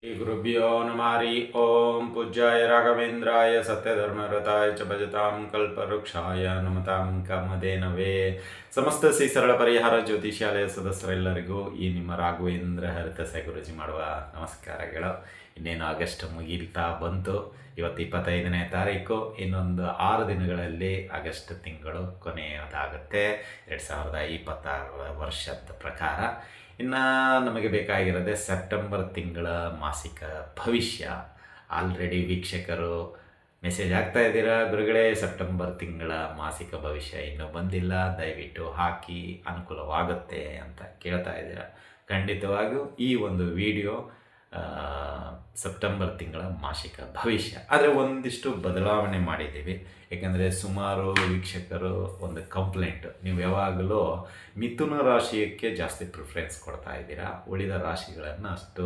श्री गुरुभ्यो नमः हरि ओम पूज्याय राघवेंद्राय सत्यधर्मरताय च भजतां कल्पवृक्षाय नमतां ಕಾಮಧೇನವೇ ಸಮಸ್ತ ಶ್ರೀ ಸರಳ ಪರಿಹಾರ ಜ್ಯೋತಿಷ್ಯಾಲಯ ಸದಸ್ಯರೆಲ್ಲರಿಗೂ ಈ ನಿಮ್ಮ ರಾಘವೇಂದ್ರ ಹರತಸೆ ಗುರುಜಿ ಮಾಡುವ ನಮಸ್ಕಾರಗಳು. ಇನ್ನೇನು ಆಗಸ್ಟ್ ಮುಗಿತಾ ಬಂತು. ಇವತ್ತು 25ನೇ ತಾರೀಕು. ಇನ್ನೊಂದು 6 ದಿನಗಳಲ್ಲಿ ಆಗಸ್ಟ್ ತಿಂಗಳು ಕೊನೆಯದಾಗುತ್ತೆ 2026 ವರ್ಷದ ಪ್ರಕಾರ. ಇನ್ನು ನಮಗೆ ಬೇಕಾಗಿರೋದೆ ಸೆಪ್ಟೆಂಬರ್ ತಿಂಗಳ ಮಾಸಿಕ ಭವಿಷ್ಯ. ಆಲ್ರೆಡಿ ವೀಕ್ಷಕರು ಮೆಸೇಜ್ ಆಗ್ತಾ ಇದ್ದೀರಾ, ಗುರುಗಳೇ ಸೆಪ್ಟೆಂಬರ್ ತಿಂಗಳ ಮಾಸಿಕ ಭವಿಷ್ಯ ಇನ್ನೂ ಬಂದಿಲ್ಲ, ದಯವಿಟ್ಟು ಹಾಕಿ ಅನುಕೂಲವಾಗುತ್ತೆ ಅಂತ ಕೇಳ್ತಾ ಇದ್ದೀರಾ. ಖಂಡಿತವಾಗಿಯೂ ಈ ಒಂದು ವಿಡಿಯೋ ಸೆಪ್ಟೆಂಬರ್ ತಿಂಗಳ ಮಾಸಿಕ ಭವಿಷ್ಯ. ಆದರೆ ಒಂದಿಷ್ಟು ಬದಲಾವಣೆ ಮಾಡಿದ್ದೀವಿ. ಏಕೆಂದರೆ ಸುಮಾರು ವೀಕ್ಷಕರು ಒಂದು ಕಂಪ್ಲೇಂಟ್, ನೀವು ಯಾವಾಗಲೂ ಮಿಥುನ ರಾಶಿಯಕ್ಕೆ ಜಾಸ್ತಿ ಪ್ರಿಫರೆನ್ಸ್ ಕೊಡ್ತಾ ಇದ್ದೀರಾ, ಉಳಿದ ರಾಶಿಗಳನ್ನು ಅಷ್ಟು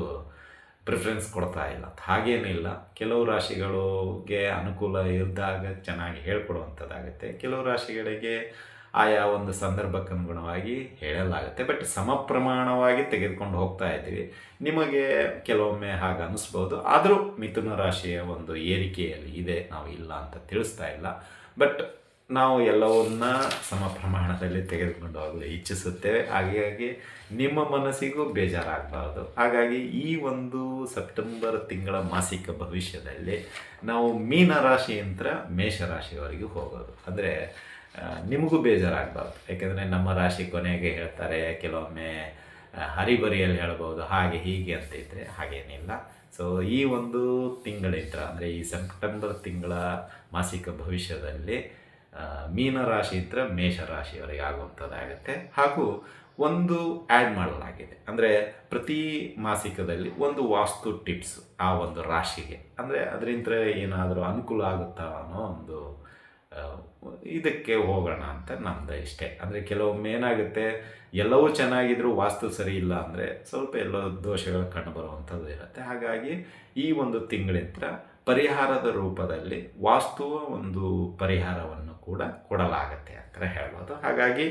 ಪ್ರಿಫರೆನ್ಸ್ ಕೊಡ್ತಾ ಇಲ್ಲ. ಹಾಗೇನಿಲ್ಲ, ಕೆಲವು ರಾಶಿಗಳಿಗೆ ಅನುಕೂಲ ಇದ್ದಾಗ ಚೆನ್ನಾಗಿ ಹೇಳ್ಕೊಡುವಂಥದ್ದಾಗುತ್ತೆ, ಕೆಲವು ರಾಶಿಗಳಿಗೆ ಆಯಾ ಒಂದು ಸಂದರ್ಭಕ್ಕೆ ಅನುಗುಣವಾಗಿ ಹೇಳಲಾಗುತ್ತೆ. ಬಟ್ ಸಮ ಪ್ರಮಾಣವಾಗಿ ತೆಗೆದುಕೊಂಡು ಹೋಗ್ತಾ ಇದ್ದೀವಿ. ನಿಮಗೆ ಕೆಲವೊಮ್ಮೆ ಹಾಗೆ ಅನ್ನಿಸ್ಬೋದು, ಆದರೂ ಮಿಥುನ ರಾಶಿಯ ಒಂದು ಏರಿಕೆಯಲ್ಲಿ ಇದೆ, ನಾವು ಇಲ್ಲ ಅಂತ ತಿಳಿಸ್ತಾ ಇಲ್ಲ. ಬಟ್ ನಾವು ಎಲ್ಲವನ್ನ ಸಮ ಪ್ರಮಾಣದಲ್ಲಿ ತೆಗೆದುಕೊಂಡು ಹೋಗಲು ಇಚ್ಛಿಸುತ್ತೇವೆ. ಹಾಗಾಗಿ ನಿಮ್ಮ ಮನಸ್ಸಿಗೂ ಬೇಜಾರಾಗಬಾರ್ದು. ಹಾಗಾಗಿ ಈ ಒಂದು ಸೆಪ್ಟೆಂಬರ್ ತಿಂಗಳ ಮಾಸಿಕ ಭವಿಷ್ಯದಲ್ಲಿ ನಾವು ಮೀನ ರಾಶಿಯಿಂದ ಮೇಷರಾಶಿಯವರೆಗೂ ಹೋಗೋದು. ಅಂದರೆ ನಿಮಗೂ ಬೇಜಾರಾಗಬಾರ್ದು. ಯಾಕೆಂದರೆ ನಮ್ಮ ರಾಶಿ ಕೊನೆಗೆ ಹೇಳ್ತಾರೆ, ಕೆಲವೊಮ್ಮೆ ಹರಿಬರಿಯಲ್ಲಿ ಹೇಳ್ಬೋದು, ಹಾಗೆ ಹೀಗೆ ಅಂತ ಇದ್ದರೆ ಹಾಗೇನಿಲ್ಲ. ಸೊ ಈ ಒಂದು ತಿಂಗಳಿಂದ ಅಂದರೆ ಈ ಸೆಪ್ಟೆಂಬರ್ ತಿಂಗಳ ಮಾಸಿಕ ಭವಿಷ್ಯದಲ್ಲಿ ಮೀನರಾಶಿಯಿಂದ ಮೇಷರಾಶಿಯವರೆಗೆ ಆಗುವಂಥದ್ದಾಗುತ್ತೆ. ಹಾಗೂ ಒಂದು ಆ್ಯಡ್ ಮಾಡಲಾಗಿದೆ, ಅಂದರೆ ಪ್ರತಿ ಮಾಸಿಕದಲ್ಲಿ ಒಂದು ವಾಸ್ತು ಟಿಪ್ಸ್ ಆ ಒಂದು ರಾಶಿಗೆ, ಅಂದರೆ ಅದರಿಂದ ಏನಾದರೂ ಅನುಕೂಲ ಆಗುತ್ತಾ ಅನ್ನೋ ಒಂದು ಇದಕ್ಕೆ ಹೋಗೋಣ ಅಂತ ನಮ್ಮದು ಇಷ್ಟೇ. ಅಂದರೆ ಕೆಲವೊಮ್ಮೆ ಏನಾಗುತ್ತೆ, ಎಲ್ಲವೂ ಚೆನ್ನಾಗಿದ್ರೂ ವಾಸ್ತು ಸರಿ ಇಲ್ಲ ಅಂದರೆ ಸ್ವಲ್ಪ ಎಲ್ಲೋ ದೋಷಗಳು ಕಂಡುಬರುವಂಥದ್ದು ಇರುತ್ತೆ. ಹಾಗಾಗಿ ಈ ಒಂದು ತಿಂಗಳಿಂದ ಪರಿಹಾರದ ರೂಪದಲ್ಲಿ ವಾಸ್ತುವ ಒಂದು ಪರಿಹಾರವನ್ನು ಕೂಡ ಕೊಡಲಾಗತ್ತೆ ಅಂತ ಹೇಳ್ಬೋದು. ಹಾಗಾಗಿ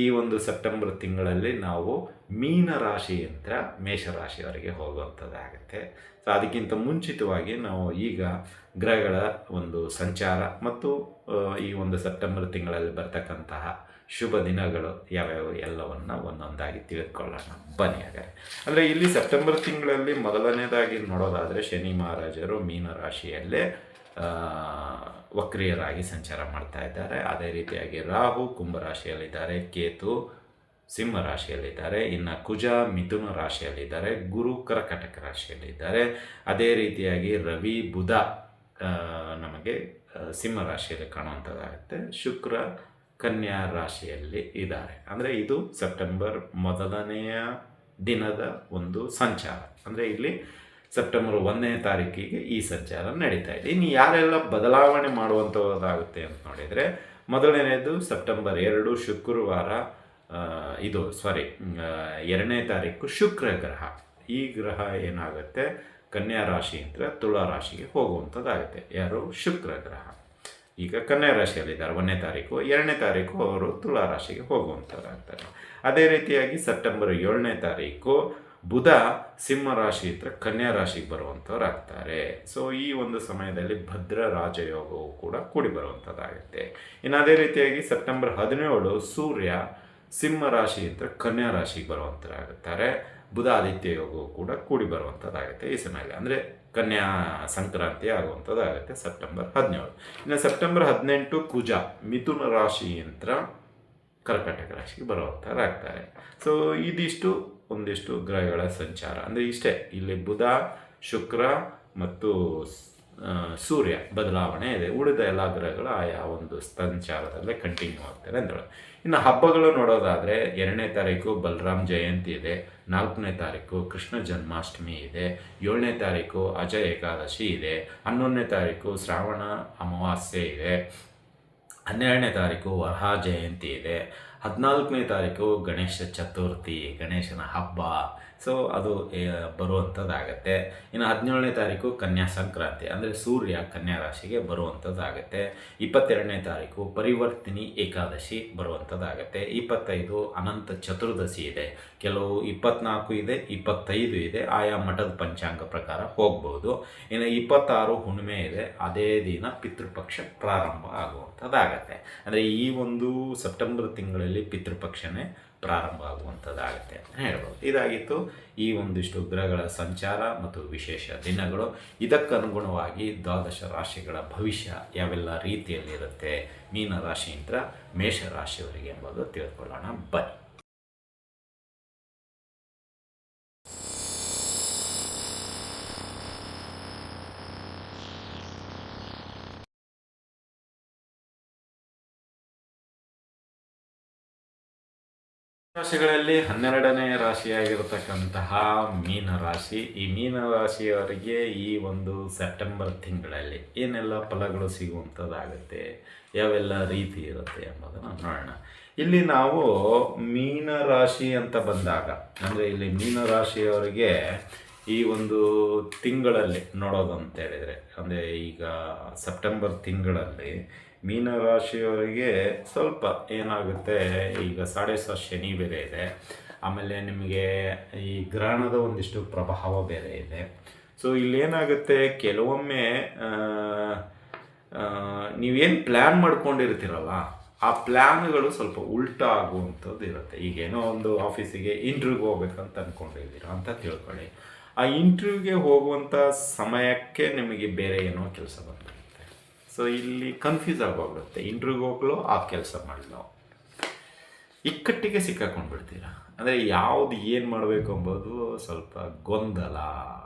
ಈ ಒಂದು ಸೆಪ್ಟೆಂಬರ್ ತಿಂಗಳಲ್ಲಿ ನಾವು ಮೀನ ರಾಶಿಯಿಂದ ಮೇಷರಾಶಿಯವರೆಗೆ ಹೋಗುವಂಥದ್ದಾಗುತ್ತೆ. ಸೊ ಅದಕ್ಕಿಂತ ಮುಂಚಿತವಾಗಿ ನಾವು ಈಗ ಗ್ರಹಗಳ ಒಂದು ಸಂಚಾರ ಮತ್ತು ಈ ಒಂದು ಸೆಪ್ಟೆಂಬರ್ ತಿಂಗಳಲ್ಲಿ ಬರ್ತಕ್ಕಂತಹ ಶುಭ ದಿನಗಳು ಯಾವ್ಯಾವ ಎಲ್ಲವನ್ನು ಒಂದೊಂದಾಗಿ ತಿಳಿದುಕೊಳ್ಳೋಣ ಬನ್ನಿ. ಹಾಗಾದರೆ ಅಂದರೆ ಇಲ್ಲಿ ಸೆಪ್ಟೆಂಬರ್ ತಿಂಗಳಲ್ಲಿ ಮೊದಲನೇದಾಗಿ ನೋಡೋದಾದರೆ ಶನಿ ಮಹಾರಾಜರು ಮೀನ ರಾಶಿಯಲ್ಲೇ ವಕ್ರಿಯರಾಗಿ ಸಂಚಾರ ಮಾಡ್ತಾ ಇದ್ದಾರೆ. ಅದೇ ರೀತಿಯಾಗಿ ರಾಹು ಕುಂಭರಾಶಿಯಲ್ಲಿದ್ದಾರೆ, ಕೇತು ಸಿಂಹ ರಾಶಿಯಲ್ಲಿದ್ದಾರೆ, ಇನ್ನು ಕುಜ ಮಿಥುನ ರಾಶಿಯಲ್ಲಿದ್ದಾರೆ, ಗುರು ಕರ್ಕಟಕ ರಾಶಿಯಲ್ಲಿದ್ದಾರೆ. ಅದೇ ರೀತಿಯಾಗಿ ರವಿ ಬುಧ ನಮಗೆ ಸಿಂಹ ರಾಶಿಯಲ್ಲಿ ಕಾಣುವಂಥದ್ದಾಗುತ್ತೆ, ಶುಕ್ರ ಕನ್ಯಾ ರಾಶಿಯಲ್ಲಿ ಇದ್ದಾರೆ. ಅಂದರೆ ಇದು ಸೆಪ್ಟೆಂಬರ್ ಮೊದಲನೆಯ ದಿನದ ಒಂದು ಸಂಚಾರ. ಅಂದರೆ ಇಲ್ಲಿ ಸೆಪ್ಟೆಂಬರ್ 1ನೇ ತಾರೀಕಿಗೆ ಈ ಸಂಚಾರ ನಡೀತಾ ಇದೆ. ಇನ್ನು ಯಾರೆಲ್ಲ ಬದಲಾವಣೆ ಮಾಡುವಂಥದ್ದಾಗುತ್ತೆ ಅಂತ ನೋಡಿದರೆ, ಮೊದಲನೇದು ಸೆಪ್ಟೆಂಬರ್ 2 ಶುಕ್ರವಾರ, 2ನೇ ತಾರೀಕು ಶುಕ್ರ ಗ್ರಹ. ಈ ಗ್ರಹ ಏನಾಗುತ್ತೆ, ಕನ್ಯಾ ರಾಶಿಯಿಂದ ತುಳಾ ರಾಶಿಗೆ ಹೋಗುವಂಥದ್ದಾಗುತ್ತೆ. ಯಾರು, ಶುಕ್ರ ಗ್ರಹ ಈಗ ಕನ್ಯಾ ರಾಶಿಯಲ್ಲಿದ್ದಾರೆ 1ನೇ ತಾರೀಕು, 2ನೇ ತಾರೀಕು ಅವರು ತುಳಾ ರಾಶಿಗೆ ಹೋಗುವಂಥದ್ದಾಗ್ತಾರೆ. ಅದೇ ರೀತಿಯಾಗಿ ಸೆಪ್ಟೆಂಬರ್ 7ನೇ ತಾರೀಕು ಬುಧ ಸಿಂಹ ರಾಶಿಯಿಂದ ಕನ್ಯಾ ರಾಶಿಗೆ ಬರುವಂಥವ್ರು ಆಗ್ತಾರೆ. ಸೊ ಈ ಒಂದು ಸಮಯದಲ್ಲಿ ಭದ್ರ ರಾಜಯೋಗವು ಕೂಡ ಕೂಡಿ ಬರುವಂಥದ್ದಾಗುತ್ತೆ. ಇನ್ನು ಅದೇ ರೀತಿಯಾಗಿ ಸೆಪ್ಟೆಂಬರ್ 17 ಸೂರ್ಯ ಸಿಂಹ ರಾಶಿಯಿಂದ ಕನ್ಯಾ ರಾಶಿಗೆ ಬರುವಂಥದ್ದಾಗುತ್ತಾರೆ. ಬುಧ ಆದಿತ್ಯ ಯೋಗವು ಕೂಡ ಕೂಡಿ ಬರುವಂಥದ್ದಾಗುತ್ತೆ ಈ ಸಮಯದಲ್ಲಿ. ಅಂದರೆ ಕನ್ಯಾ ಸಂಕ್ರಾಂತಿ ಆಗುವಂಥದ್ದಾಗುತ್ತೆ ಸೆಪ್ಟೆಂಬರ್ 17. ಇನ್ನು ಸೆಪ್ಟೆಂಬರ್ 18 ಕುಜ ಮಿಥುನ ರಾಶಿಯಿಂದ ಕರ್ಕಟಕ ರಾಶಿಗೆ ಬರುವಂಥದ್ದಾಗ್ತಾರೆ. ಸೊ ಇದಿಷ್ಟು ಒಂದಿಷ್ಟು ಗ್ರಹಗಳ ಸಂಚಾರ. ಅಂದರೆ ಇಷ್ಟೇ, ಇಲ್ಲಿ ಬುಧ ಶುಕ್ರ ಮತ್ತು ಸೂರ್ಯ ಬದಲಾವಣೆ ಇದೆ. ಉಳಿದ ಎಲ್ಲ ಗ್ರಹಗಳು ಆಯಾ ಒಂದು ಸಂಚಾರದಲ್ಲೇ ಕಂಟಿನ್ಯೂ ಆಗ್ತಾರೆ ಅಂತ ಹೇಳಿ. ಇನ್ನು ಹಬ್ಬಗಳು ನೋಡೋದಾದರೆ 2ನೇ ತಾರೀಕು ಬಲರಾಮ್ ಜಯಂತಿ ಇದೆ, 4ನೇ ತಾರೀಕು ಕೃಷ್ಣ ಜನ್ಮಾಷ್ಟಮಿ ಇದೆ, 7ನೇ ತಾರೀಕು ಅಜಯ ಏಕಾದಶಿ ಇದೆ, 11ನೇ ತಾರೀಕು ಶ್ರಾವಣ ಅಮಾವಾಸ್ಯೆ ಇದೆ, 12ನೇ ತಾರೀಕು ವರಹ ಜಯಂತಿ ಇದೆ, 14ನೇ ತಾರೀಕು ಗಣೇಶ ಚತುರ್ಥಿ, ಗಣೇಶನ ಹಬ್ಬ ಸೊ ಅದು ಬರುವಂಥದ್ದಾಗತ್ತೆ. ಇನ್ನು 17ನೇ ತಾರೀಕು ಕನ್ಯಾ ಸಂಕ್ರಾಂತಿ, ಅಂದರೆ ಸೂರ್ಯ ಕನ್ಯಾ ರಾಶಿಗೆ ಬರುವಂಥದ್ದಾಗತ್ತೆ. 22ನೇ ತಾರೀಕು ಪರಿವರ್ತಿನಿ ಏಕಾದಶಿ ಬರುವಂಥದ್ದಾಗತ್ತೆ. 25 ಅನಂತ ಚತುರ್ದಶಿ ಇದೆ, ಕೆಲವು 24 ಇದೆ, 25 ಇದೆ, ಆಯಾ ಮಠದ ಪಂಚಾಂಗ ಪ್ರಕಾರ ಹೋಗ್ಬೋದು. ಇನ್ನು 26 ಹುಣ್ಣಿಮೆ ಇದೆ, ಅದೇ ದಿನ ಪಿತೃಪಕ್ಷ ಪ್ರಾರಂಭ ಆಗುವಂಥದ್ದಾಗತ್ತೆ. ಅಂದರೆ ಈ ಒಂದು ಸೆಪ್ಟೆಂಬರ್ ತಿಂಗಳಲ್ಲಿ ಪಿತೃಪಕ್ಷನೇ ಪ್ರಾರಂಭ ಆಗುವಂಥದ್ದಾಗುತ್ತೆ ಅಂತ ಹೇಳ್ಬೋದು. ಇದಾಗಿತ್ತು ಈ ಒಂದಿಷ್ಟು ಗ್ರಹಗಳ ಸಂಚಾರ ಮತ್ತು ವಿಶೇಷ ದಿನಗಳು. ಇದಕ್ಕನುಗುಣವಾಗಿ ದ್ವಾದಶ ರಾಶಿಗಳ ಭವಿಷ್ಯ ಯಾವೆಲ್ಲ ರೀತಿಯಲ್ಲಿರುತ್ತೆ ಮೀನ ರಾಶಿಯಿಂದ ಮೇಷ ರಾಶಿಯವರಿಗೆ ಎಂಬುದು ತಿಳ್ಕೊಳ್ಳೋಣ ಬನ್ನಿ. ರಾಶಿಗಳಲ್ಲಿ 12ನೇ ರಾಶಿಯಾಗಿರತಕ್ಕಂತಹ ಮೀನರಾಶಿ, ಈ ಮೀನರಾಶಿಯವರಿಗೆ ಈ ಒಂದು ಸೆಪ್ಟೆಂಬರ್ ತಿಂಗಳಲ್ಲಿ ಏನೆಲ್ಲ ಫಲಗಳು ಸಿಗುವಂಥದ್ದಾಗುತ್ತೆ, ಯಾವೆಲ್ಲ ರೀತಿ ಇರುತ್ತೆ ಎಂಬುದನ್ನು ನೋಡೋಣ. ಇಲ್ಲಿ ನಾವು ಮೀನರಾಶಿ ಅಂತ ಬಂದಾಗ, ಅಂದರೆ ಇಲ್ಲಿ ಮೀನರಾಶಿಯವರಿಗೆ ಈ ಒಂದು ತಿಂಗಳಲ್ಲಿ ನೋಡೋದಂತ ಹೇಳಿದರೆ, ಅಂದರೆ ಈಗ ಸೆಪ್ಟೆಂಬರ್ ತಿಂಗಳಲ್ಲಿ ಮೀನರಾಶಿಯವರಿಗೆ ಸ್ವಲ್ಪ ಏನಾಗುತ್ತೆ, ಈಗ ಸಾಡೆ ಶನಿ ಬೇರೆ ಇದೆ, ಆಮೇಲೆ ನಿಮಗೆ ಈ ಗ್ರಹಣದ ಒಂದಿಷ್ಟು ಪ್ರಭಾವ ಬೇರೆ ಇದೆ. ಸೊ ಇಲ್ಲೇನಾಗುತ್ತೆ, ಕೆಲವೊಮ್ಮೆ ನೀವೇನು ಪ್ಲ್ಯಾನ್ ಮಾಡ್ಕೊಂಡಿರ್ತೀರಲ್ಲ ಆ ಪ್ಲ್ಯಾನ್ಗಳು ಸ್ವಲ್ಪ ಉಲ್ಟಾ ಆಗುವಂಥದ್ದು ಇರುತ್ತೆ. ಈಗೇನೋ ಒಂದು ಆಫೀಸಿಗೆ ಇಂಟ್ರ್ಯೂವ್ಗೆ ಹೋಗ್ಬೇಕಂತ ಅಂದ್ಕೊಂಡಿದ್ದೀರಾ ಅಂತ ತಿಳ್ಕೊಳ್ಳಿ, ಆ ಇಂಟ್ರ್ಯೂವ್ಗೆ ಹೋಗುವಂಥ ಸಮಯಕ್ಕೆ ನಿಮಗೆ ಬೇರೆ ಏನೋ ಕೆಲಸ ಬಂದಿರುತ್ತೆ. ಸೊ ಇಲ್ಲಿ ಕನ್ಫ್ಯೂಸ್ ಆಗೋಗ್ಬಿಡುತ್ತೆ, ಇಂಟ್ರ್ಯೂವ್ಗೆ ಹೋಗ್ಲೋ ಆ ಕೆಲಸ ಮಾಡಲೋ, ಇಕ್ಕಟ್ಟಿಗೆ ಸಿಕ್ಕಾಕೊಂಡ್ಬಿಡ್ತೀರ. ಅಂದರೆ ಯಾವುದು ಏನು ಮಾಡಬೇಕು ಎಂಬುದು ಸ್ವಲ್ಪ ಗೊಂದಲ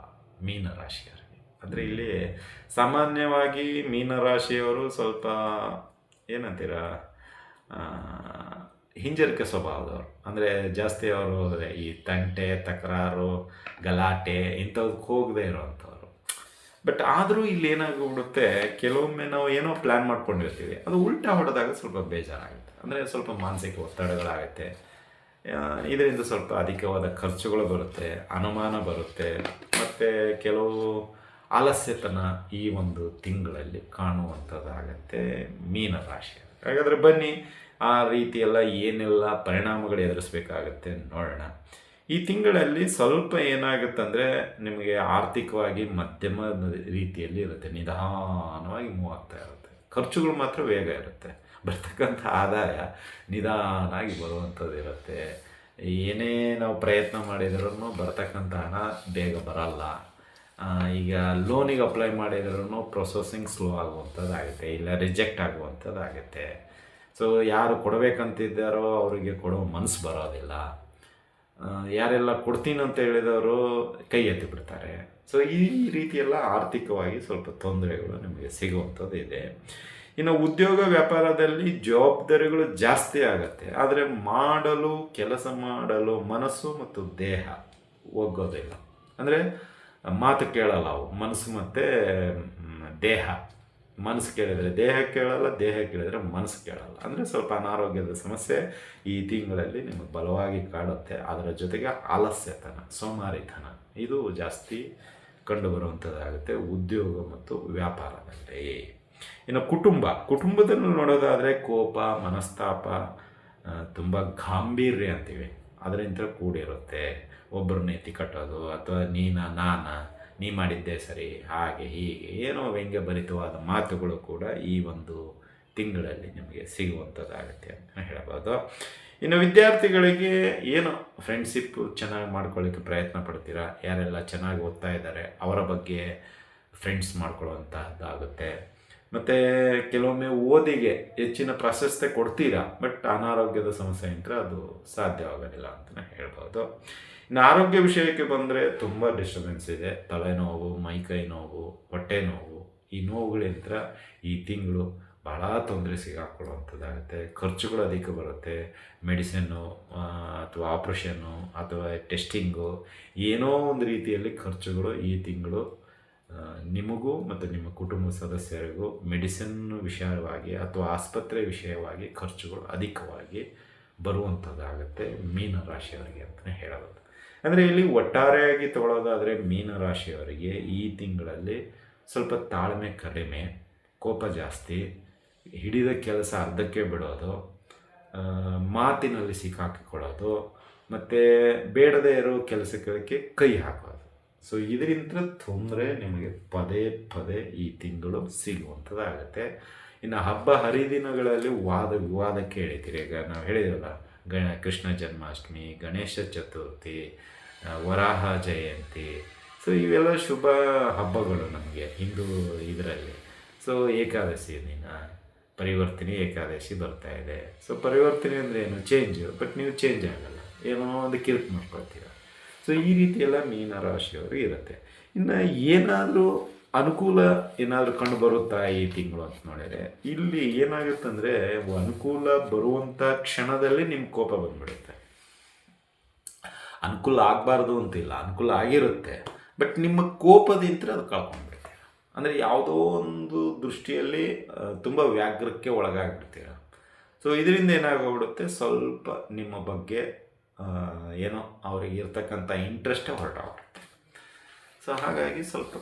ಮೀನರಾಶಿಯವರಿಗೆ. ಅಂದರೆ ಇಲ್ಲಿ ಸಾಮಾನ್ಯವಾಗಿ ಮೀನರಾಶಿಯವರು ಸ್ವಲ್ಪ ಏನಂತೀರ, ಹಿಂಜರಿಕೆ ಸ್ವಭಾವದವರು. ಅಂದರೆ ಜಾಸ್ತಿ ಅವರು ಈ ತಂಟೆ ತಕರಾರು ಗಲಾಟೆ ಇಂಥದಕ್ಕೆ ಹೋಗದೆ ಇರೋವಂಥವ್ರು. ಬಟ್ ಆದರೂ ಇಲ್ಲಿ ಏನಾಗ್ಬಿಡುತ್ತೆ, ಕೆಲವೊಮ್ಮೆ ನಾವು ಏನೋ ಪ್ಲ್ಯಾನ್ ಮಾಡ್ಕೊಂಡಿರ್ತೀವಿ, ಅದು ಉಲ್ಟಾ ಹೊಡೆದಾಗ ಸ್ವಲ್ಪ ಬೇಜಾರಾಗುತ್ತೆ. ಅಂದರೆ ಸ್ವಲ್ಪ ಮಾನಸಿಕ ಒತ್ತಡಗಳಾಗುತ್ತೆ, ಇದರಿಂದ ಸ್ವಲ್ಪ ಅಧಿಕವಾದ ಖರ್ಚುಗಳು ಬರುತ್ತೆ, ಅನುಮಾನ ಬರುತ್ತೆ, ಮತ್ತು ಕೆಲವು ಆಲಸ್ಯತನ ಈ ಒಂದು ತಿಂಗಳಲ್ಲಿ ಕಾಣುವಂಥದ್ದಾಗತ್ತೆ ಮೀನರಾಶಿ. ಹಾಗಾದರೆ ಬನ್ನಿ ಆ ರೀತಿಯೆಲ್ಲ ಏನೆಲ್ಲ ಪರಿಣಾಮಗಳು ಎದುರಿಸಬೇಕಾಗತ್ತೆ ನೋಡೋಣ. ಈ ತಿಂಗಳಲ್ಲಿ ಸ್ವಲ್ಪ ಏನಾಗುತ್ತಂದರೆ ನಿಮಗೆ ಆರ್ಥಿಕವಾಗಿ ಮಧ್ಯಮ ರೀತಿಯಲ್ಲಿ ಇರುತ್ತೆ, ನಿಧಾನವಾಗಿ ಮೂವ್ ಆಗ್ತಾ ಇರುತ್ತೆ. ಖರ್ಚುಗಳು ಮಾತ್ರ ವೇಗ ಇರುತ್ತೆ, ಬರ್ತಕ್ಕಂಥ ಆದಾಯ ನಿಧಾನಾಗಿ ಬರುವಂಥದ್ದು ಇರುತ್ತೆ. ಏನೇ ನಾವು ಪ್ರಯತ್ನ ಮಾಡಿದ್ರೂ ಬರ್ತಕ್ಕಂಥ ಹಣ ಬೇಗ ಬರಲ್ಲ. ಈಗ ಲೋನಿಗೆ ಅಪ್ಲೈ ಮಾಡಿದ್ರೂ ಪ್ರೊಸೆಸಿಂಗ್ ಸ್ಲೋ ಆಗುವಂಥದ್ದಾಗುತ್ತೆ, ಇಲ್ಲ ರಿಜೆಕ್ಟ್ ಆಗುವಂಥದ್ದಾಗುತ್ತೆ. ಸೊ ಯಾರು ಕೊಡಬೇಕಂತಿದ್ದಾರೋ ಅವರಿಗೆ ಕೊಡೋ ಮನಸ್ಸು ಬರೋದಿಲ್ಲ. ಯಾರೆಲ್ಲ ಕೊಡ್ತೀನಿ ಅಂತ ಹೇಳಿದವರು ಕೈ ಎತ್ತಿ ಬಿಡ್ತಾರೆ. ಸೊ ಈ ರೀತಿಯೆಲ್ಲ ಆರ್ಥಿಕವಾಗಿ ಸ್ವಲ್ಪ ತೊಂದರೆಗಳು ನಿಮಗೆ ಸಿಗುವಂಥದ್ದು ಇದೆ. ಇನ್ನು ಉದ್ಯೋಗ ವ್ಯಾಪಾರದಲ್ಲಿ ಜವಾಬ್ದಾರಿಗಳು ಜಾಸ್ತಿ ಆಗುತ್ತೆ, ಆದರೆ ಕೆಲಸ ಮಾಡಲು ಮನಸ್ಸು ಮತ್ತು ದೇಹ ಒಗ್ಗೋದಿಲ್ಲ. ಅಂದರೆ ಮಾತು ಕೇಳಲ್ಲ ಅವು, ಮನಸ್ಸು ಮತ್ತು ದೇಹ. ಮನಸ್ಸು ಕೇಳಿದರೆ ದೇಹ ಕೇಳಲ್ಲ, ದೇಹ ಕೇಳಿದರೆ ಮನಸ್ಸು ಕೇಳಲ್ಲ. ಅಂದರೆ ಸ್ವಲ್ಪ ಅನಾರೋಗ್ಯದ ಸಮಸ್ಯೆ ಈ ತಿಂಗಳಲ್ಲಿ ನಿಮಗೆ ಬಲವಾಗಿ ಕಾಡುತ್ತೆ. ಅದರ ಜೊತೆಗೆ ಆಲಸ್ಯತನ, ಸೋಮಾರಿತನ ಇದು ಜಾಸ್ತಿ ಕಂಡುಬರುವಂಥದ್ದಾಗುತ್ತೆ ಉದ್ಯೋಗ ಮತ್ತು ವ್ಯಾಪಾರದಲ್ಲಿ. ಇನ್ನು ಕುಟುಂಬದಲ್ಲಿ ನೋಡೋದಾದರೆ ಕೋಪ, ಮನಸ್ತಾಪ, ತುಂಬ ಗಾಂಭೀರ್ಯ ಅಂತೀವಿ ಅದರಿಂದ ಕೂಡಿರುತ್ತೆ. ಒಬ್ಬರನ್ನ ಎತ್ತಿ ಕಟ್ಟೋದು, ಅಥವಾ ನೀ ಮಾಡಿದ್ದೇ ಸರಿ, ಹಾಗೆ ಹೀಗೆ ಏನೋ ವ್ಯಂಗ್ಯಭರಿತವಾದ ಮಾತುಗಳು ಕೂಡ ಈ ಒಂದು ತಿಂಗಳಲ್ಲಿ ನಿಮಗೆ ಸಿಗುವಂಥದ್ದಾಗುತ್ತೆ ಅಂತ ಹೇಳ್ಬೋದು. ಇನ್ನು ವಿದ್ಯಾರ್ಥಿಗಳಿಗೆ ಏನು ಫ್ರೆಂಡ್ಶಿಪ್ ಚೆನ್ನಾಗಿ ಮಾಡ್ಕೊಳ್ಳಿಕ್ಕೆ ಪ್ರಯತ್ನ ಪಡ್ತೀರಾ, ಯಾರೆಲ್ಲ ಚೆನ್ನಾಗಿ ಓದ್ತಾ ಇದ್ದಾರೆ ಅವರ ಬಗ್ಗೆ ಫ್ರೆಂಡ್ಸ್ ಮಾಡ್ಕೊಳ್ಳುವಂತಹದ್ದಾಗುತ್ತೆ. ಮತ್ತು ಕೆಲವೊಮ್ಮೆ ಓದಿಗೆ ಹೆಚ್ಚಿನ ಪ್ರಾಶಸ್ತ್ಯ ಕೊಡ್ತೀರಾ, ಬಟ್ ಅನಾರೋಗ್ಯದ ಸಮಸ್ಯೆಯಿಂದ ಅದು ಸಾಧ್ಯವಾಗೋದಿಲ್ಲ ಅಂತಲೇ ಹೇಳ್ಬೋದು. ಇನ್ನು ಆರೋಗ್ಯ ವಿಷಯಕ್ಕೆ ಬಂದರೆ ತುಂಬ ಡಿಸ್ಟರ್ಬೆನ್ಸ್ ಇದೆ. ತಲೆನೋವು, ಮೈಕೈ ನೋವು, ಹೊಟ್ಟೆ ನೋವು, ಈ ನೋವುಗಳಿಂದ ಈ ತಿಂಗಳು ಭಾಳ ತೊಂದರೆ ಸಿಗಾಕೊಳ್ಳುವಂಥದ್ದಾಗುತ್ತೆ. ಖರ್ಚುಗಳು ಅಧಿಕ ಬರುತ್ತೆ. ಮೆಡಿಸಿನ್ನು ಅಥವಾ ಆಪ್ರೇಷನ್ನು ಅಥವಾ ಟೆಸ್ಟಿಂಗು, ಏನೋ ಒಂದು ರೀತಿಯಲ್ಲಿ ಖರ್ಚುಗಳು ಈ ತಿಂಗಳು ನಿಮಗೂ ಮತ್ತು ನಿಮ್ಮ ಕುಟುಂಬ ಸದಸ್ಯರಿಗೂ ಮೆಡಿಸಿನ್ ವಿಷಯವಾಗಿ ಅಥವಾ ಆಸ್ಪತ್ರೆ ವಿಷಯವಾಗಿ ಖರ್ಚುಗಳು ಅಧಿಕವಾಗಿ ಬರುವಂಥದ್ದಾಗುತ್ತೆ ಮೀನರಾಶಿಯವರಿಗೆ ಅಂತಲೇ ಹೇಳಬಹುದು. ಅಂದರೆ ಇಲ್ಲಿ ಒಟ್ಟಾರೆಯಾಗಿ ತಗೊಳ್ಳೋದಾದರೆ ಮೀನರಾಶಿಯವರಿಗೆ ಈ ತಿಂಗಳಲ್ಲಿ ಸ್ವಲ್ಪ ತಾಳ್ಮೆ ಕಡಿಮೆ, ಕೋಪ ಜಾಸ್ತಿ, ಹಿಡಿದ ಕೆಲಸ ಅರ್ಧಕ್ಕೆ ಬಿಡೋದು, ಮಾತಿನಲ್ಲಿ ಸಿಕ್ಕಾಕಿಕೊಳ್ಳೋದು, ಮತ್ತು ಬೇಡದೇ ಇರೋ ಕೆಲಸಕ್ಕೆ ಕೈ ಹಾಕೋದು. ಸೊ ಇದರಿಂದ ತೊಂದರೆ ನಿಮಗೆ ಪದೇ ಪದೇ ಈ ತಿಂಗಳು ಸಿಗುವಂಥದ್ದಾಗುತ್ತೆ. ಇನ್ನು ಹಬ್ಬ ಹರಿದಿನಗಳಲ್ಲಿ ವಾದ ವಿವಾದಕ್ಕೆ ಹೇಳ್ತೀರಿ. ಈಗ ನಾವು ಹೇಳಿದ್ರಲ್ಲ, ಕೃಷ್ಣ ಜನ್ಮಾಷ್ಟಮಿ, ಗಣೇಶ ಚತುರ್ಥಿ, ವರಾಹ ಜಯಂತಿ, ಸೊ ಇವೆಲ್ಲ ಶುಭ ಹಬ್ಬಗಳು ನಮಗೆ ಹಿಂದೂ ಇದರಲ್ಲಿ. ಸೊ ಏಕಾದಶಿ ದಿನ ಪರಿವರ್ತನೆ ಏಕಾದಶಿ ಬರ್ತಾ ಇದೆ. ಸೊ ಪರಿವರ್ತನೆ ಅಂದರೆ ಏನು? ಚೇಂಜ್. ಬಟ್ ನೀವು ಚೇಂಜ್ ಆಗಲ್ಲ, ಏನೋ ಒಂದು ಕಿರುಕು ಮಾಡ್ಕೊಳ್ತೀರ. ಸೊ ಈ ರೀತಿ ಎಲ್ಲ ಮೀನರಾಶಿಯವರು ಇರುತ್ತೆ. ಇನ್ನು ಏನಾದರೂ ಅನುಕೂಲ ಏನಾದರೂ ಕಂಡು ಬರುತ್ತಾ ಈ ತಿಂಗಳು ಅಂತ ನೋಡಿದರೆ, ಇಲ್ಲಿ ಏನಾಗುತ್ತಂದರೆ ಅನುಕೂಲ ಬರುವಂಥ ಕ್ಷಣದಲ್ಲಿ ನಿಮ್ಮ ಕೋಪ ಬಂದ್ಬಿಡುತ್ತೆ. ಅನುಕೂಲ ಆಗಬಾರ್ದು ಅಂತಿಲ್ಲ, ಅನುಕೂಲ ಆಗಿರುತ್ತೆ, ಬಟ್ ನಿಮ್ಮ ಕೋಪದಿಂದ ಅದು ಕಳ್ಕೊಂಡ್ಬಿಡ್ತೀರ. ಅಂದರೆ ಯಾವುದೋ ಒಂದು ದೃಷ್ಟಿಯಲ್ಲಿ ತುಂಬ ವ್ಯಾಘ್ರಕ್ಕೆ ಒಳಗಾಗ್ಬಿಡ್ತೀರ. ಸೊ ಇದರಿಂದ ಏನಾಗೋಗ್ಬಿಡುತ್ತೆ, ಸ್ವಲ್ಪ ನಿಮ್ಮ ಬಗ್ಗೆ ಏನೋ ಅವರಿಗೆ ಇರ್ತಕ್ಕಂಥ ಇಂಟ್ರೆಸ್ಟೇ ಹೊರಟೋಗ್ಬಿಡುತ್ತೆ. ಸೊ ಹಾಗಾಗಿ ಸ್ವಲ್ಪ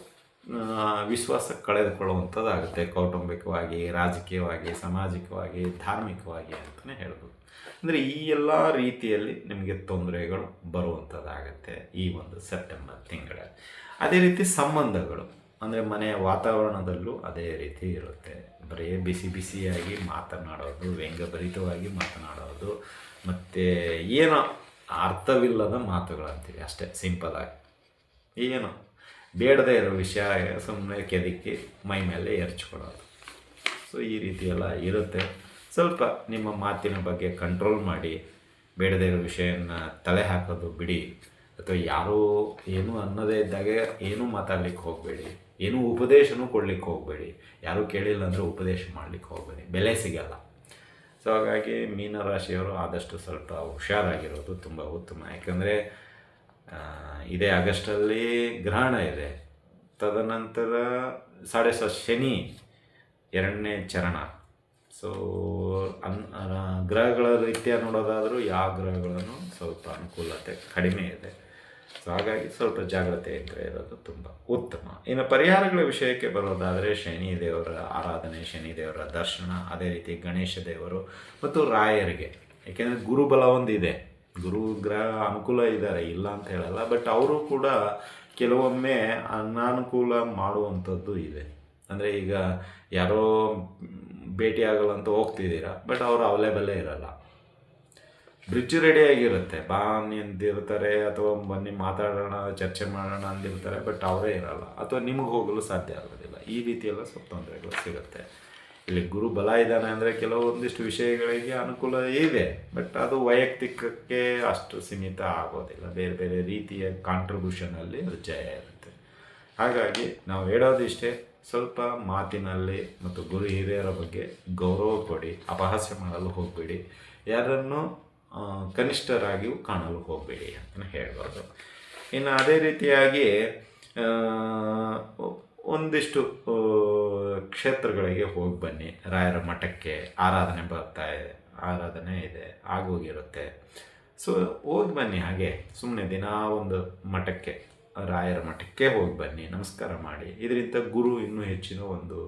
ವಿಶ್ವಾಸ ಕಳೆದುಕೊಳ್ಳುವಂಥದ್ದಾಗುತ್ತೆ, ಕೌಟುಂಬಿಕವಾಗಿ, ರಾಜಕೀಯವಾಗಿ, ಸಾಮಾಜಿಕವಾಗಿ, ಧಾರ್ಮಿಕವಾಗಿ ಅಂತಲೇ ಹೇಳ್ಬೋದು. ಅಂದರೆ ಈ ಎಲ್ಲ ರೀತಿಯಲ್ಲಿ ನಿಮಗೆ ತೊಂದರೆಗಳು ಬರುವಂಥದ್ದಾಗತ್ತೆ ಈ ಒಂದು ಸೆಪ್ಟೆಂಬರ್ ತಿಂಗಳಲ್ಲಿ. ಅದೇ ರೀತಿ ಸಂಬಂಧಗಳು, ಅಂದರೆ ಮನೆಯ ವಾತಾವರಣದಲ್ಲೂ ಅದೇ ರೀತಿ ಇರುತ್ತೆ. ಬರೀ ಬಿಸಿ ಬಿಸಿಯಾಗಿ ಮಾತನಾಡೋದು, ವ್ಯಂಗ್ಯಭರಿತವಾಗಿ ಮಾತನಾಡೋದು, ಮತ್ತು ಏನೋ ಅರ್ಥವಿಲ್ಲದ ಮಾತುಗಳಂತೀವಿ ಅಷ್ಟೇ, ಸಿಂಪಲಾಗಿ. ಏನೋ ಬೇಡದೇ ಇರೋ ವಿಷಯ ಸುಮ್ಮನೆ ಕೆದಕಿ ಮೈ ಮೇಲೆ ಎರಚ್ಕೊಳ್ಳೋದು. ಸೊ ಈ ರೀತಿ ಎಲ್ಲ ಇರುತ್ತೆ. ಸ್ವಲ್ಪ ನಿಮ್ಮ ಮಾತಿನ ಬಗ್ಗೆ ಕಂಟ್ರೋಲ್ ಮಾಡಿ, ಬೇಡದೇ ಇರೋ ವಿಷಯನ ತಲೆ ಹಾಕೋದು ಬಿಡಿ, ಅಥವಾ ಯಾರೂ ಏನೂ ಅನ್ನೋದೇ ಇದ್ದಾಗ ಏನೂ ಮಾತಾಡ್ಲಿಕ್ಕೆ ಹೋಗಬೇಡಿ, ಏನೂ ಉಪದೇಶನೂ ಕೊಡ್ಲಿಕ್ಕೆ ಹೋಗಬೇಡಿ. ಯಾರೂ ಕೇಳಿಲ್ಲ ಅಂದರೆ ಉಪದೇಶ ಮಾಡಲಿಕ್ಕೆ ಹೋಗಬೇಡಿ, ಬೆಲೆ ಸಿಗಲ್ಲ. ಸೊ ಹಾಗಾಗಿ ಮೀನರಾಶಿಯವರು ಆದಷ್ಟು ಸ್ವಲ್ಪ ಹುಷಾರಾಗಿರೋದು ತುಂಬ ಉತ್ತಮ. ಯಾಕಂದರೆ ಇದೇ ಆಗಸ್ಟಲ್ಲಿ ಗ್ರಹಣ ಇದೆ, ತದನಂತರ 7.5 ಶನಿ 2ನೇ ಚರಣ. ಸೊ ಗ್ರಹಗಳ ರೀತಿಯ ನೋಡೋದಾದರೂ ಯಾವ ಗ್ರಹಗಳನ್ನು ಸ್ವಲ್ಪ ಅನುಕೂಲತೆ ಕಡಿಮೆ ಇದೆ. ಸೊ ಹಾಗಾಗಿ ಸ್ವಲ್ಪ ಜಾಗ್ರತೆಯಿಂದ ಇರೋದು ತುಂಬ ಉತ್ತಮ. ಇನ್ನು ಪರಿಹಾರಗಳ ವಿಷಯಕ್ಕೆ ಬರೋದಾದರೆ ಶನಿ ದೇವರ ಆರಾಧನೆ, ಶನಿ ದೇವರ ದರ್ಶನ, ಅದೇ ರೀತಿ ಗಣೇಶ ದೇವರು ಮತ್ತು ರಾಯರಿಗೆ. ಏಕೆಂದರೆ ಗುರುಬಲ ಒಂದಿದೆ, ಗುರು ಗ್ರಹ ಅನುಕೂಲ ಇದ್ದಾರೆ, ಇಲ್ಲ ಅಂತ ಹೇಳಲ್ಲ, ಬಟ್ ಅವರು ಕೂಡ ಕೆಲವೊಮ್ಮೆ ಅನಾನುಕೂಲ ಮಾಡುವಂಥದ್ದು ಇದೆ. ಅಂದರೆ ಈಗ ಯಾರೋ ಭೇಟಿ ಆಗಲ್ಲ ಅಂತ ಹೋಗ್ತಿದ್ದೀರಾ, ಬಟ್ ಅವರು ಅವೈಲೇಬಲ್ಲೇ ಇರಲ್ಲ. ಬ್ರಿಡ್ಜ್ ರೆಡಿಯಾಗಿರುತ್ತೆ, ಬಾ ಅಂದಿರ್ತಾರೆ, ಅಥವಾ ಬನ್ನಿ ಮಾತಾಡೋಣ, ಚರ್ಚೆ ಮಾಡೋಣ ಅಂದಿರ್ತಾರೆ, ಬಟ್ ಅವರೇ ಇರಲ್ಲ, ಅಥವಾ ನಿಮಗೆ ಹೋಗಲು ಸಾಧ್ಯ ಆಗೋದಿಲ್ಲ. ಈ ರೀತಿಯೆಲ್ಲ ಸ್ವಲ್ಪ ತೊಂದರೆಗಳು ಸಿಗುತ್ತೆ. ಇಲ್ಲಿ ಗುರು ಬಲ ಇದ್ದಾನೆ ಅಂದರೆ ಕೆಲವೊಂದಿಷ್ಟು ವಿಷಯಗಳಿಗೆ ಅನುಕೂಲ ಇದೆ, ಬಟ್ ಅದು ವೈಯಕ್ತಿಕಕ್ಕೆ ಅಷ್ಟು ಸೀಮಿತ ಆಗೋದಿಲ್ಲ. ಬೇರೆ ಬೇರೆ ರೀತಿಯ ಕಾಂಟ್ರಿಬ್ಯೂಷನಲ್ಲಿ ಅದು ಜಯ ಇರುತ್ತೆ. ಹಾಗಾಗಿ ನಾವು ಹೇಳೋದಿಷ್ಟೇ, ಸ್ವಲ್ಪ ಮಾತಿನಲ್ಲಿ ಮತ್ತು ಗುರು ಹಿರಿಯರ ಬಗ್ಗೆ ಗೌರವ ಕೊಡಿ, ಅಪಹಾಸ್ಯ ಮಾಡಲು ಹೋಗಬೇಡಿ, ಯಾರನ್ನು ಕನಿಷ್ಠರಾಗಿಯೂ ಕಾಣಲು ಹೋಗಬೇಡಿ ಅಂತಲೇ ಹೇಳ್ಬೋದು. ಇನ್ನು ಅದೇ ರೀತಿಯಾಗಿ ಒಂದಿಷ್ಟು ಕ್ಷೇತ್ರಗಳಿಗೆ ಹೋಗಿ ಬನ್ನಿ. ರಾಯರ ಮಠಕ್ಕೆ ಆರಾಧನೆ ಇದೆ, ಆಗೋಗಿರುತ್ತೆ. ಸೊ ಹೋಗಿ ಬನ್ನಿ, ಹಾಗೆ ಸುಮ್ಮನೆ ದಿನ ಒಂದು ಮಠಕ್ಕೆ, ರಾಯರ ಮಠಕ್ಕೆ ಹೋಗಿ ಬನ್ನಿ, ನಮಸ್ಕಾರ ಮಾಡಿ. ಇದರಿಂದ ಗುರು ಇನ್ನೂ ಹೆಚ್ಚಿನ ಒಂದು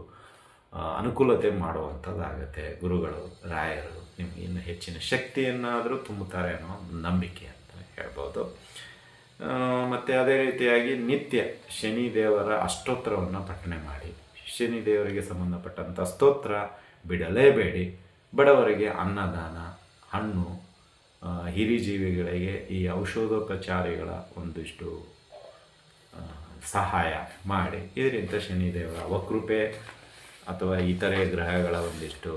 ಅನುಕೂಲತೆ ಮಾಡುವಂಥದ್ದಾಗುತ್ತೆ. ಗುರುಗಳು, ರಾಯರು ನಿಮಗೆ ಇನ್ನೂ ಹೆಚ್ಚಿನ ಶಕ್ತಿಯನ್ನಾದರೂ ತುಂಬುತ್ತಾರೆ ಅನ್ನೋ ನಂಬಿಕೆ ಅಂತ ಹೇಳ್ಬೋದು. ಮತ್ತು ಅದೇ ರೀತಿಯಾಗಿ ನಿತ್ಯ ಶನಿ ದೇವರ ಅಷ್ಟೋತ್ತರವನ್ನು ಪಠನೆ ಮಾಡಿ. ಶನಿ ದೇವರಿಗೆ ಸಂಬಂಧಪಟ್ಟಂಥ ಸ್ತೋತ್ರ ಬಿಡಲೇಬೇಡಿ. ಬಡವರಿಗೆ ಅನ್ನದಾನ, ಹಣ್ಣು, ಹಿರಿಜೀವಿಗಳಿಗೆ ಈ ಔಷಧೋಪಚಾರಿಗಳ ಒಂದಿಷ್ಟು ಸಹಾಯ ಮಾಡಿ. ಇದರಿಂದ ಶನಿದೇವರ ಅವಕೃಪೆ ಅಥವಾ ಇತರೆ ಗ್ರಹಗಳ ಒಂದಿಷ್ಟು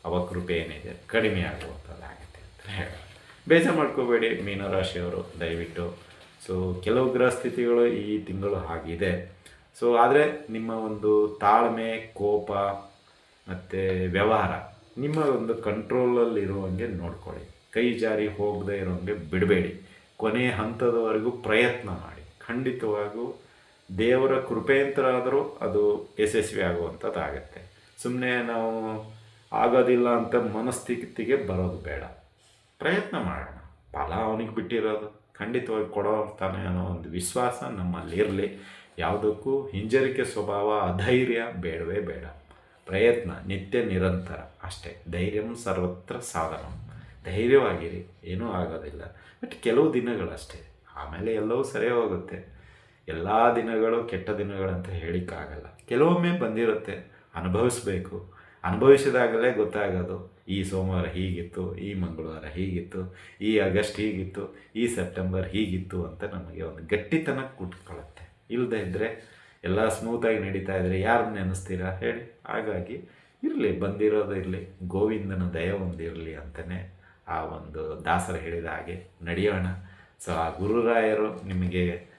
ಅವಕೃಪೆ ಏನಿದೆ ಕಡಿಮೆ ಆಗುವಂಥದ್ದಾಗುತ್ತೆ ಅಂತ ಹೇಳಿ ಬೇಜಾರು ಮಾಡ್ಕೋಬೇಡಿ ಮೀನರಾಶಿಯವರು, ದಯವಿಟ್ಟು. ಸೊ ಕೆಲವು ಗ್ರಹ ಸ್ಥಿತಿಗಳು ಈ ತಿಂಗಳು ಆಗಿದೆ. ಸೊ ಆದರೆ ನಿಮ್ಮ ಒಂದು ತಾಳ್ಮೆ, ಕೋಪ ಮತ್ತು ವ್ಯವಹಾರ ನಿಮ್ಮ ಒಂದು ಕಂಟ್ರೋಲಲ್ಲಿರುವಂಗೆ ನೋಡ್ಕೊಳ್ಳಿ. ಕೈ ಜಾರಿ ಹೋಗದೆ ಇರೋಂಗೆ ಬಿಡಬೇಡಿ. ಕೊನೆಯ ಹಂತದವರೆಗೂ ಪ್ರಯತ್ನ ಮಾಡಿ. ಖಂಡಿತವಾಗೂ ದೇವರ ಕೃಪೆಯಂತರಾದರೂ ಅದು ಯಶಸ್ವಿ ಆಗುವಂಥದ್ದಾಗತ್ತೆ. ಸುಮ್ಮನೆ ನಾವು ಆಗೋದಿಲ್ಲ ಅಂತ ಮನಸ್ಥಿತಿಗೆ ಬರೋದು ಬೇಡ. ಪ್ರಯತ್ನ ಮಾಡೋಣ. ಫಲ ಅವನಿಗೆ ಬಿಟ್ಟಿರೋದು, ಖಂಡಿತವಾಗಿ ಕೊಡ್ತಾನೆ ಅನ್ನೋ ಒಂದು ವಿಶ್ವಾಸ ನಮ್ಮಲ್ಲಿ ಇರಲಿ. ಯಾವುದಕ್ಕೂ ಹಿಂಜರಿಕೆ ಸ್ವಭಾವ, ಅಧೈರ್ಯ ಬೇಡವೇ ಬೇಡ. ಪ್ರಯತ್ನ ನಿತ್ಯ ನಿರಂತರ ಅಷ್ಟೇ. ಧೈರ್ಯಂ ಸರ್ವತ್ರ ಸಾಧನಂ. ಧೈರ್ಯವಾಗಿರಿ, ಏನೂ ಆಗೋದಿಲ್ಲ. ಬಟ್ ಕೆಲವು ದಿನಗಳಷ್ಟೇ, ಆಮೇಲೆ ಎಲ್ಲವೂ ಸರಿ ಹೋಗುತ್ತೆ. ಎಲ್ಲ ದಿನಗಳು ಕೆಟ್ಟ ದಿನಗಳಂತ ಹೇಳಿಕ್ಕಾಗಲ್ಲ. ಕೆಲವೊಮ್ಮೆ ಬಂದಿರುತ್ತೆ, ಅನುಭವಿಸ್ಬೇಕು. ಅನುಭವಿಸಿದಾಗಲೇ ಗೊತ್ತಾಗೋದು, ಈ ಸೋಮವಾರ ಹೀಗಿತ್ತು, ಈ ಮಂಗಳವಾರ ಹೀಗಿತ್ತು, ಈ ಆಗಸ್ಟ್ ಹೀಗಿತ್ತು, ಈ ಸೆಪ್ಟೆಂಬರ್ ಹೀಗಿತ್ತು ಅಂತ ನಮಗೆ ಒಂದು ಗಟ್ಟಿತನ ಕೂತ್ಕೊಳ್ಳುತ್ತೆ. ಇಲ್ಲದೇ ಇದ್ದರೆ ಎಲ್ಲ ಸ್ಮೂತಾಗಿ ನಡೀತಾ ಇದ್ದರೆ ಯಾರು ನೆನೆಸ್ತೀರಾ ಹೇಳಿ? ಹಾಗಾಗಿ ಇರಲಿ, ಬಂದಿರೋದು ಇರಲಿ, ಗೋವಿಂದನ ದಯ ಒಂದಿರಲಿ ಅಂತಲೇ ಆ ಒಂದು ದಾಸರು ಹೇಳಿದ ಹಾಗೆ ನಡೆಯೋಣ. ಸೊ ಆ ಗುರುರಾಯರು ನಿಮಗೆ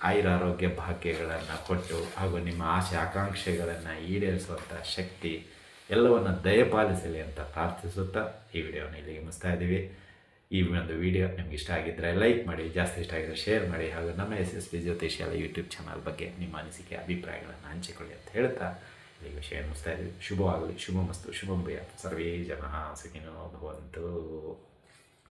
ಆಯುರಾರೋಗ್ಯ ಭಾಗ್ಯಗಳನ್ನು ಕೊಟ್ಟು ಹಾಗೂ ನಿಮ್ಮ ಆಸೆ ಆಕಾಂಕ್ಷೆಗಳನ್ನು ಈಡೇರಿಸುವಂಥ ಶಕ್ತಿ ಎಲ್ಲವನ್ನು ದಯಪಾಲಿಸಲಿ ಅಂತ ಪ್ರಾರ್ಥಿಸುತ್ತಾ ಈ ವಿಡಿಯೋನ ಇಲ್ಲಿಗೆ ಮುಗಿಸ್ತಾ ಇದ್ದೀವಿ. ಈ ಒಂದು ವಿಡಿಯೋ ನಿಮ್ಗೆ ಇಷ್ಟ ಆಗಿದ್ದರೆ ಲೈಕ್ ಮಾಡಿ, ಜಾಸ್ತಿ ಇಷ್ಟ ಆಗಿದ್ದರೆ ಶೇರ್ ಮಾಡಿ, ಹಾಗೂ ನಮ್ಮ SSB ಜ್ಯೋತಿಷ್ಯಾಲಯ ಯೂಟ್ಯೂಬ್ ಚಾನಲ್ ಬಗ್ಗೆ ನಿಮ್ಮ ಅನಿಸಿಕೆ ಅಭಿಪ್ರಾಯಗಳನ್ನು ಹಂಚಿಕೊಳ್ಳಿ ಅಂತ ಹೇಳ್ತಾ ಈ ವಿಷಯ ಮುಗಿಸ್ತಾ ಇದ್ದೀವಿ. ಶುಭವಾಗಲಿ, ಶುಭಮಸ್ತು, ಶುಭಂ ಭೂಯಾತ್. ಸರ್ವೇ ಜನಃ ಸುಖಿನೋ ಭವಂತು.